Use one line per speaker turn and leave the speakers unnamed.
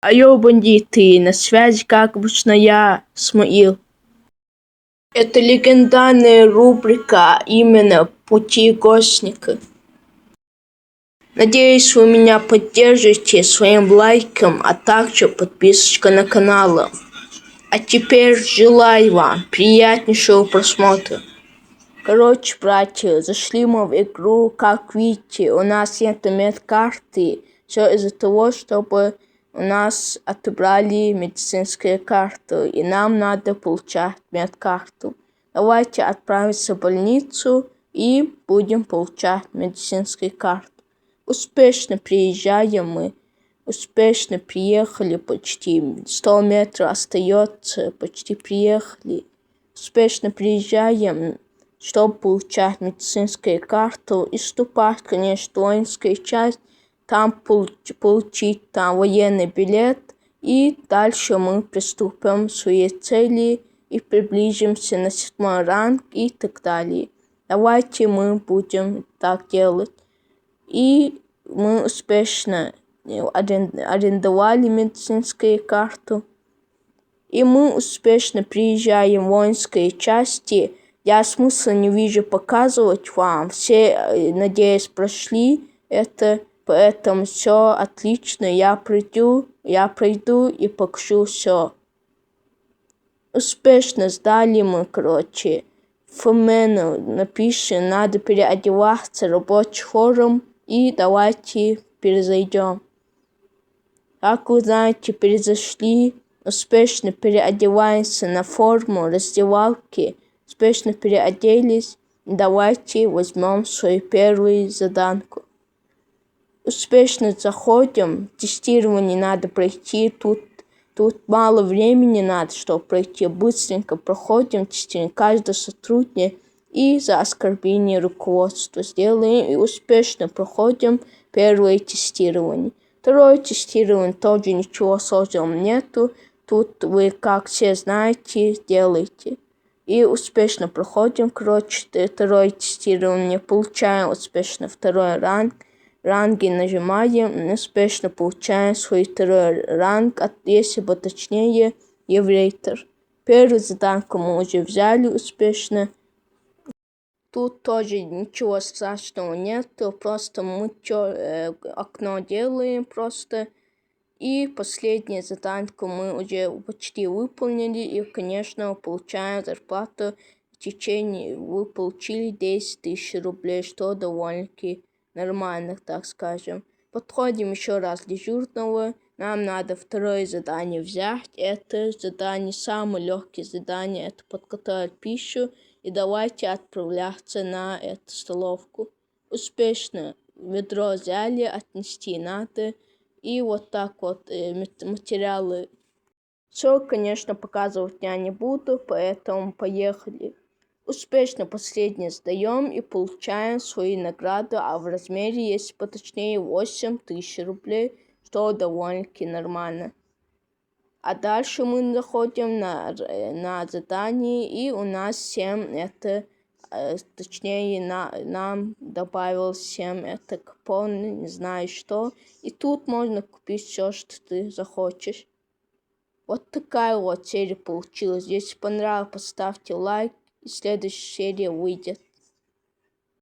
Алло, бандиты, на связи, как обычно, я, Смаил. Это легендарная рубрика именно «Пути гостника». Надеюсь, вы меня поддержите своим лайком, а также подписочкой на канал. А теперь желаю вам приятнейшего просмотра. Короче, братья, зашли мы в игру, как видите, у нас нет медкарты. Все из-за того, чтобы у нас отобрали медицинскую карту, и нам надо получать медкарту. Давайте отправимся в больницу и будем получать медицинскую карту. Успешно приезжаем мы. Успешно приехали почти. 100 метров остается, почти приехали. Успешно приезжаем, чтобы получать медицинскую карту и вступать, конечно, в воинскую часть, там получить там военный билет, и дальше мы приступим к своей цели и приближимся на 7 ранг и так далее. Давайте мы будем так делать. И мы успешно арендовали медицинскую карту. И мы успешно приезжаем в воинские части. Я смысла не вижу показывать вам. Все, надеюсь, прошли это, поэтому все отлично. Я пройду и покажу все. Успешно сдали мы, короче. Фомену напишем, надо переодеваться, рабочий форум, и давайте перезайдем. Как вы знаете, перезашли, успешно переодеваемся на форму раздевалки, успешно переоделись. Давайте возьмем свою первую заданку. Успешно заходим, тестирование надо пройти, тут мало времени надо, чтобы пройти, быстренько проходим тестирование, каждый сотрудник, и за оскорбление руководства сделаем, и успешно проходим первое тестирование. Второе тестирование тоже ничего сложного нету, тут вы, как все знаете, делаете. И успешно проходим, короче, второе тестирование, получаем успешно второй ранг. Ранги нажимаем, успешно получаем свой второй ранг, если бы точнее, еврейтор. Первую заданку мы уже взяли успешно. Тут тоже ничего страшного нету, просто мы окно делаем просто. И последнюю заданку мы уже почти выполнили, и, конечно, получаем зарплату. В течение вы получили 10 000 рублей, что довольно-таки нормально, так скажем. Подходим еще раз дежурного. Нам надо второе задание взять. Это задание, самое легкое задание, это подготовить пищу. И давайте отправляться на эту столовку. Успешно ведро взяли, отнести надо. И вот так вот материалы. Все, конечно, показывать я не буду, поэтому поехали. Успешно последнее сдаем и получаем свою награду, а в размере, если поточнее, 8 000 рублей, что довольно-таки нормально. А дальше мы заходим на задание, и у нас 7 это, точнее, нам добавил 7 это купон, не знаю что. И тут можно купить все, что ты захочешь. Вот такая вот серия получилась. Если понравилось, поставьте лайк, и следующая серия выйдет.